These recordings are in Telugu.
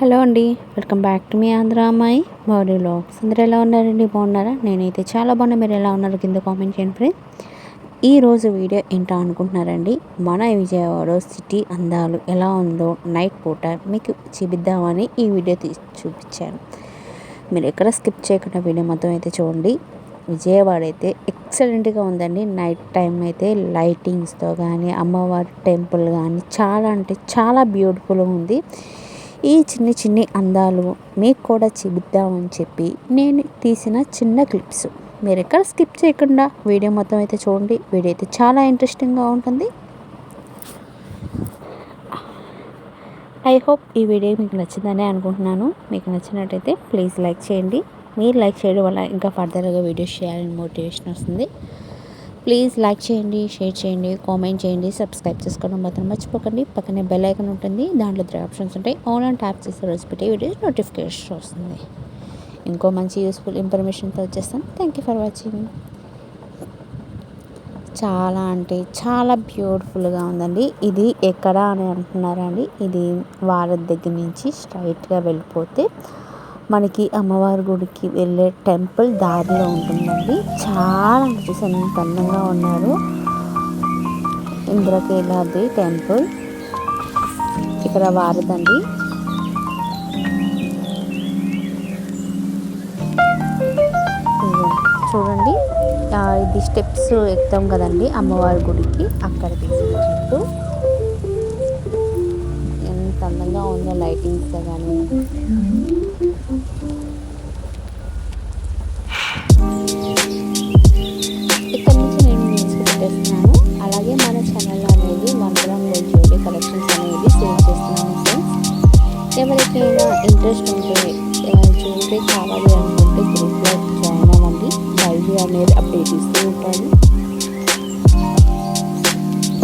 హలో అండి, welcome back to me Andhra అమ్మాయి బాడీ వ్లాగ్స్. అందరూ ఎలా ఉన్నారండి? బాగున్నారా? నేనైతే చాలా బాగున్నా. మీరు ఎలా ఉన్నారు కింద కామెంట్ చేయండి ఫ్రెండ్స్. ఈరోజు వీడియో ఏంటో అనుకుంటున్నారండి, మన విజయవాడ సిటీ అందాలు ఎలా ఉందో నైట్ పూట మీకు చూపిద్దామని ఈ వీడియో చూపించాను. మీరు ఎక్కడ స్కిప్ చేయకుండా వీడియో మొత్తం అయితే చూడండి. విజయవాడ అయితే ఎక్సలెంట్గా ఉందండి. నైట్ టైం అయితే లైటింగ్స్తో కానీ అమ్మవారి టెంపుల్ కానీ చాలా అంటే చాలా బ్యూటిఫుల్గా ఉంది. ఈ చిన్ని అందాలు మీకు కూడా చూపిద్దామని చెప్పి నేను తీసిన చిన్న క్లిప్స్. మీరు ఎక్కడ స్కిప్ చేయకుండా వీడియో మొత్తం అయితే చూడండి. వీడియో అయితే చాలా ఇంట్రెస్టింగ్గా ఉంటుంది. ఐ హోప్ ఈ వీడియో మీకు నచ్చిందని అనుకుంటున్నాను. మీకు నచ్చినట్టయితే ప్లీజ్ లైక్ చేయండి. మీరు లైక్ చేయడం వల్ల ఇంకా ఫర్దర్గా వీడియోస్ చేయాలని మోటివేషన్ వస్తుంది. ప్లీజ్ లైక్ చేయండి, షేర్ చేయండి, కామెంట్ చేయండి, సబ్స్క్రైబ్ చేసుకోవడం మాత్రం మర్చిపోకండి. పక్కనే బెల్ ఐకాన్ ఉంటుంది, దాంట్లో 3 ఆప్షన్స్ ఉంటాయి. ఆల్ అని ట్యాప్ చేసి రోజు పెట్టే వీడియో నోటిఫికేషన్ వస్తుంది. ఇంకో మంచి యూస్ఫుల్ ఇన్ఫర్మేషన్తో వచ్చేస్తాను. Thank you for watching. చాలా అంటే చాలా బ్యూటిఫుల్గా ఉందండి. ఇది ఎక్కడ అని అంటున్నారా అండి? ఇది వారధి దగ్గర నుంచి స్ట్రైట్గా వెళ్ళిపోతే మనకి అమ్మవారి గుడికి వెళ్ళే టెంపుల్ దారిలో ఉంటుందండి. చాలా చూసి ఎంత అందంగా ఉన్నారు. ఇంద్రకీలాద్రి టెంపుల్ ఇక్కడ వారదండి. చూడండి, ఇది స్టెప్స్ ఎక్కుతాం కదండి అమ్మవారి గుడికి, అక్కడ తీసిన చెట్టు ఎంత అందంగా ఉందో లైటింగ్స్ కానీ. ఇక్కడ నుంచి నేను న్యూస్కి పెట్టేస్తున్నాను. అలాగే మన ఛానల్ అనేది 1 గ్రామ్ జ్యువెలరీ కలెక్షన్స్ అనేది సేల్ చేస్తున్నాను ఫ్రెండ్స్. ఎవరికైనా ఇంట్రెస్ట్ ఉంటే జ్యువెలరీ కావాలి అనుకుంటే గ్రూప్లో జాయిన్ అవ్వండి. డైలీ అనేది అప్డేట్ ఇస్తూ ఉంటాను.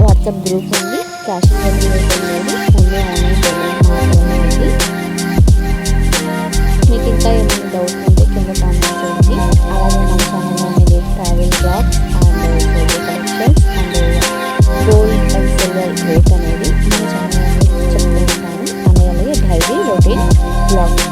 వాట్సాప్ గ్రూప్ ఉంది. క్యాష్ ఆన్ డెలివరీ లేదు, ఓన్లీ ఆన్లైన్ పేమెంట్ మాత్రమే ఉంది. మీకు ఇంకా ఏమైనా డౌట్స్ ఉంటే కింద కామెంట్ చేయండి. అలాగే మన ఛానల్ అనేది travel blogs and jewellery collections and gold and silver rate అనేది మన ఛానల్ అనేది చెప్తూ ఉంటాను. అలాగే డైలీ రొటీన్ బ్లాగ్స్.